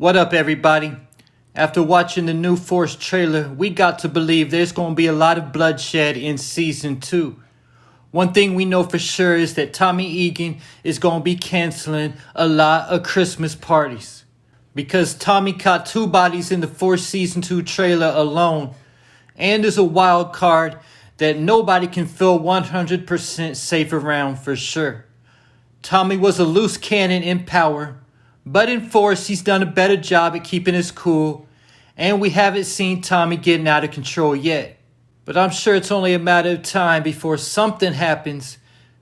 What up, everybody? After watching the new Force trailer, we got to believe there's going to be a lot of bloodshed in Season 2. One thing we know for sure is that Tommy Egan is going to be canceling a lot of Christmas parties. Because Tommy caught 2 bodies in the Force Season 2 trailer alone. And there's a wild card that nobody can feel 100% safe around for sure. Tommy was a loose cannon in Power. But in Force, he's done a better job at keeping his cool, and we haven't seen Tommy getting out of control yet. But I'm sure it's only a matter of time before something happens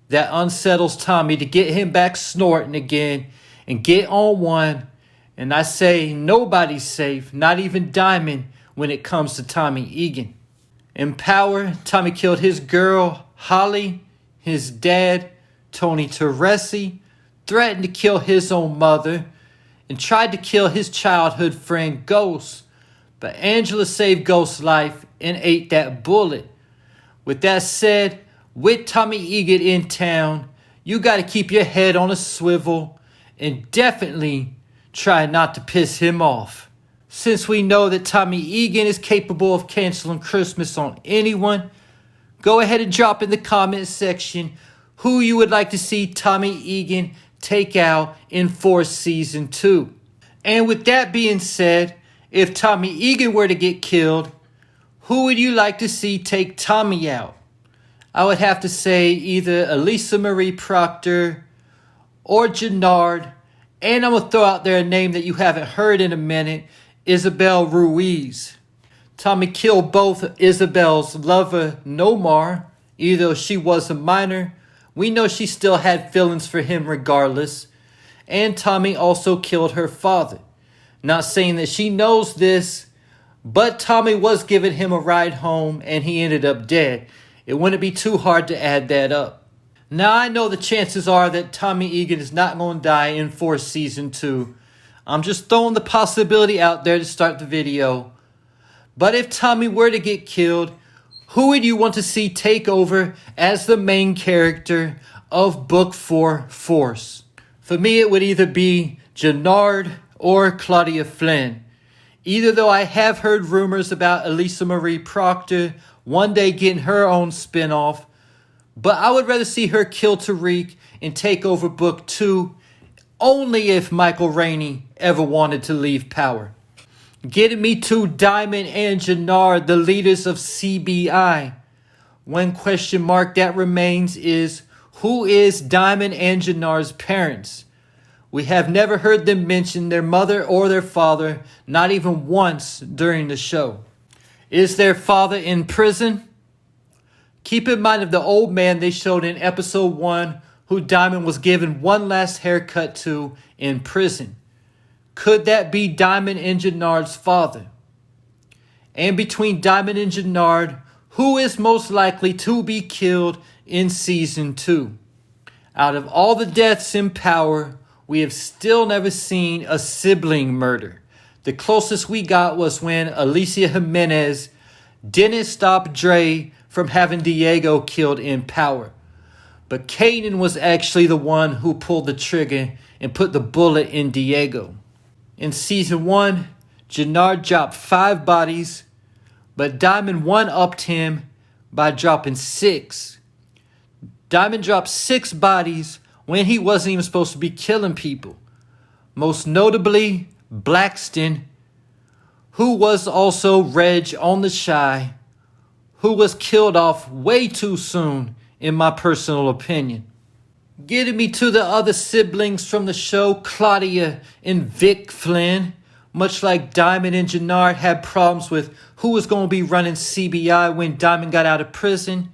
that unsettles Tommy to get him back snorting again and get on one. And I say nobody's safe, not even Diamond, when it comes to Tommy Egan. In Power, Tommy killed his girl, Holly, his dad, Tony Teresi, threatened to kill his own mother, and tried to kill his childhood friend Ghost. But Angela saved Ghost's life and ate that bullet. With that said, with Tommy Egan in town, you got to keep your head on a swivel and definitely try not to piss him off. Since we know that Tommy Egan is capable of canceling Christmas on anyone, go ahead and drop in the comments section who you would like to see Tommy Egan take out in Force Season 2. And with that being said, if Tommy Egan were to get killed, who would you like to see take Tommy out? I would have to say either Elisa Marie Proctor or Gennard, and I'm going to throw out there a name that you haven't heard in a minute, Isabel Ruiz. Tommy killed both Isabel's lover, Nomar, even though she was a minor. We know she still had feelings for him regardless. And Tommy also killed her father. Not saying that she knows this, but Tommy was giving him a ride home and he ended up dead. It wouldn't be too hard to add that up. Now I know the chances are that Tommy Egan is not going to die in Force Season 2. I'm just throwing the possibility out there to start the video. But if Tommy were to get killed, who would you want to see take over as the main character of Book 4 Force? For me, it would either be Gennard or Claudia Flynn. Either though I have heard rumors about Elisa Marie Proctor one day getting her own spinoff, but I would rather see her kill Tariq and take over Book 2 only if Michael Rainey ever wanted to leave Power. Getting me to Diamond and Gennard, the leaders of CBI. One question mark that remains is, who is Diamond and Gennard's parents? We have never heard them mention their mother or their father, not even once during the show. Is their father in prison? Keep in mind of the old man they showed in episode 1, who Diamond was given one last haircut to in prison. Could that be Diamond and Gennard's father? And between Diamond and Gennard, who is most likely to be killed in Season 2? Out of all the deaths in Power, we have still never seen a sibling murder. The closest we got was when Alicia Jimenez didn't stop Dre from having Diego killed in Power. But Kanan was actually the one who pulled the trigger and put the bullet in Diego. In Season 1, Gennard dropped 5 bodies, but Diamond one-upped him by dropping 6. Diamond dropped 6 bodies when he wasn't even supposed to be killing people. Most notably, Blackston, who was also Reg on the Shy, who was killed off way too soon, in my personal opinion. Getting me to the other siblings from the show, Claudia and Vic Flynn. Much like Diamond and Gennard had problems with who was going to be running CBI when Diamond got out of prison,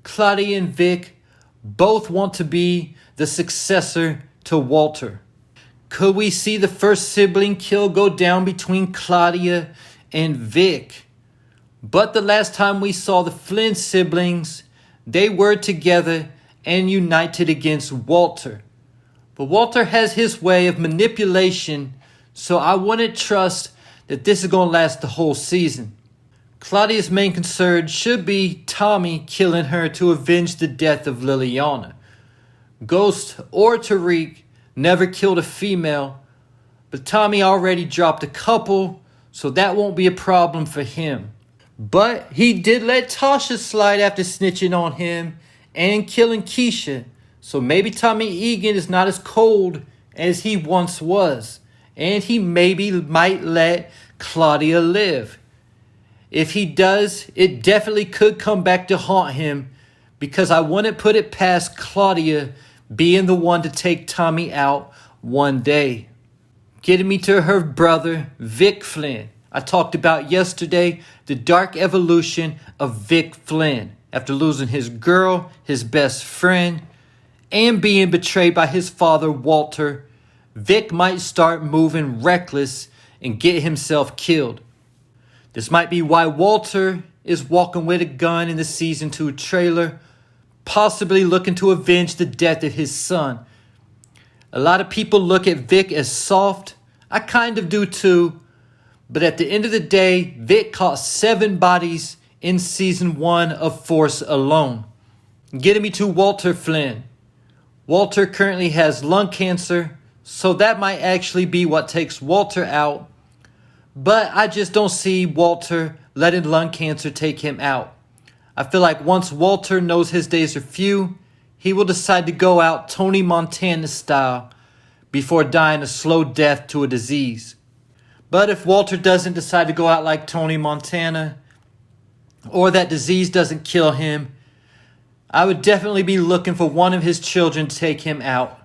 Claudia and Vic both want to be the successor to Walter. Could we see the first sibling kill go down between Claudia and Vic? But the last time we saw the Flynn siblings, they were together and united against Walter. But Walter has his way of manipulation, so I wouldn't trust that this is going to last the whole season. Claudia's main concern should be Tommy killing her to avenge the death of Liliana. Ghost or Tariq never killed a female, But Tommy already dropped a couple, so that won't be a problem for him. But he did let Tasha slide after snitching on him and killing Keisha. So maybe Tommy Egan is not as cold as he once was. And he maybe might let Claudia live. If he does, it definitely could come back to haunt him, because I wouldn't put it past Claudia being the one to take Tommy out one day. Getting me to her brother, Vic Flynn. I talked about yesterday the dark evolution of Vic Flynn. After losing his girl, his best friend, and being betrayed by his father, Walter, Vic might start moving reckless and get himself killed. This might be why Walter is walking with a gun in the season 2 trailer, possibly looking to avenge the death of his son. A lot of people look at Vic as soft. I kind of do too. But at the end of the day, Vic caught 7 bodies in season 1 of Force alone. Getting me to Walter Flynn. Walter currently has lung cancer, so that might actually be what takes Walter out. But I just don't see Walter letting lung cancer take him out. I feel like once Walter knows his days are few, he will decide to go out Tony Montana style before dying a slow death to a disease. But if Walter doesn't decide to go out like Tony Montana, or that disease doesn't kill him, I would definitely be looking for one of his children to take him out.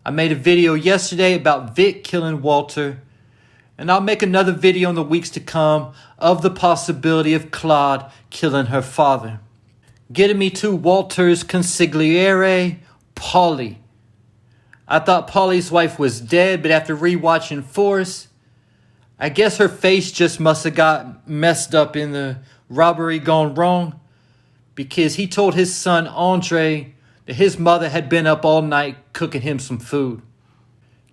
I made a video yesterday about Vic killing Walter, and I'll make another video in the weeks to come of the possibility of Claude killing her father. Getting me to Walter's consigliere, Paulie. I thought Paulie's wife was dead, but after rewatching Force, I guess her face just must have got messed up in the robbery gone wrong, because he told his son Andre that his mother had been up all night cooking him some food.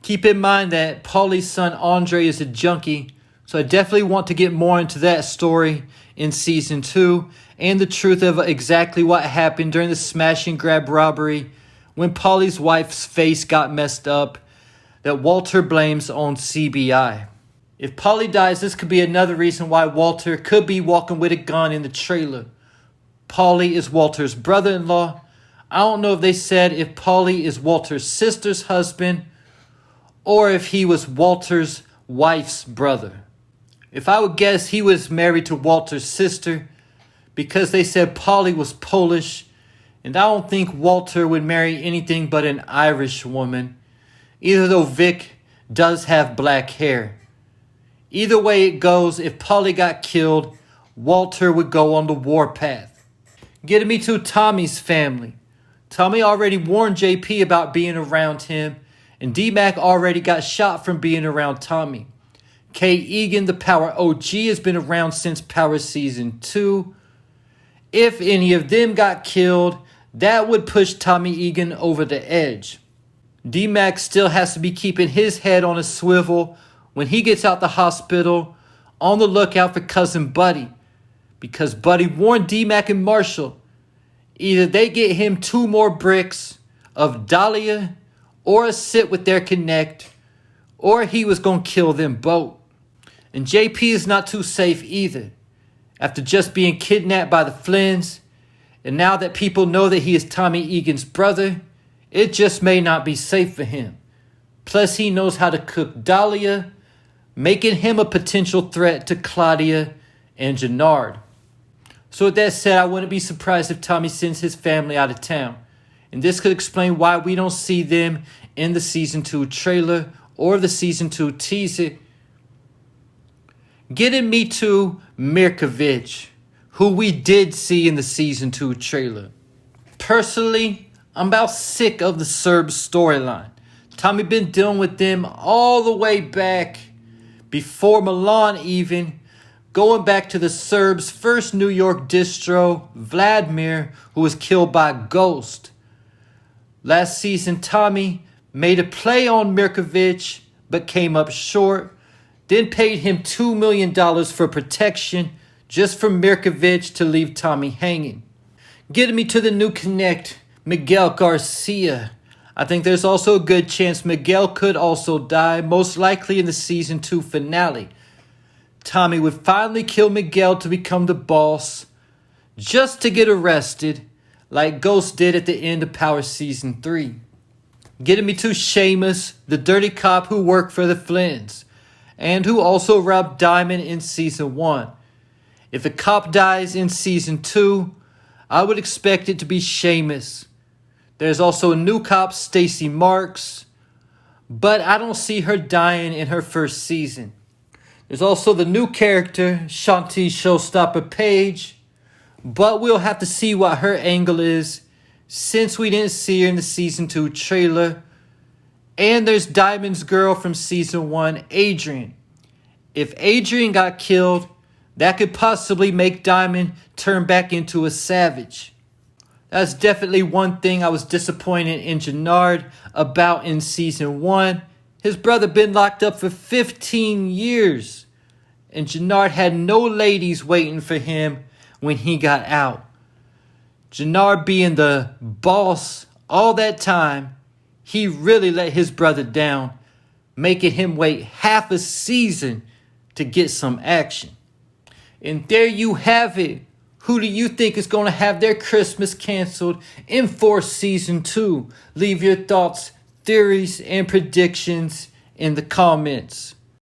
Keep in mind that Paulie's son Andre is a junkie, so I definitely want to get more into that story in season 2 and the truth of exactly what happened during the smash and grab robbery when Paulie's wife's face got messed up that Walter blames on CBI. If Paulie dies, this could be another reason why Walter could be walking with a gun in the trailer. Paulie is Walter's brother-in-law. I don't know if they said if Paulie is Walter's sister's husband or if he was Walter's wife's brother. If I would guess, he was married to Walter's sister because they said Paulie was Polish, and I don't think Walter would marry anything but an Irish woman, even though Vic does have black hair. Either way it goes, if Paulie got killed, Walter would go on the warpath. Getting me to Tommy's family. Tommy already warned JP about being around him, and D-Mac already got shot from being around Tommy. K. Egan, the Power OG, has been around since Power Season 2. If any of them got killed, that would push Tommy Egan over the edge. D-Mac still has to be keeping his head on a swivel when he gets out the hospital, on the lookout for cousin Buddy, because Buddy warned D-Mac and Marshall. Either they get him 2 more bricks of Dahlia or a sit with their connect, or he was going to kill them both. And JP is not too safe either. After just being kidnapped by the Flynns, and now that people know that he is Tommy Egan's brother, it just may not be safe for him. Plus he knows how to cook Dahlia, making him a potential threat to Claudia and Gennard. So with that said, I wouldn't be surprised if Tommy sends his family out of town. And this could explain why we don't see them in the Season 2 trailer or the Season 2 teaser. Getting me to Mirkovich, who we did see in the Season 2 trailer. Personally, I'm about sick of the Serbs storyline. Tommy been dealing with them all the way back before Milan even, going back to the Serbs' first New York distro, Vladimir, who was killed by a ghost. Last season, Tommy made a play on Mirkovich, but came up short, then paid him $2 million for protection just for Mirkovich to leave Tommy hanging. Getting me to the new connect, Miguel Garcia. I think there's also a good chance Miguel could also die, most likely in the season 2 finale. Tommy would finally kill Miguel to become the boss, just to get arrested, like Ghost did at the end of Power Season 3. Getting me to Seamus, the dirty cop who worked for the Flynns, and who also robbed Diamond in Season 1. If a cop dies in Season 2, I would expect it to be Seamus. There's also a new cop, Stacy Marks, but I don't see her dying in her first season. There's also the new character, Shanti Showstopper Page, but we'll have to see what her angle is since we didn't see her in the Season 2 trailer. And there's Diamond's girl from Season 1, Adrian. If Adrian got killed, that could possibly make Diamond turn back into a savage. That's definitely one thing I was disappointed in Gennard about in Season 1. His brother been locked up for 15 years, and Gennard had no ladies waiting for him when he got out. Gennard being the boss all that time, he really let his brother down, making him wait half a season to get some action. And there you have it. Who do you think is going to have their Christmas canceled in Force Season 2? Leave your thoughts, theories, and predictions in the comments.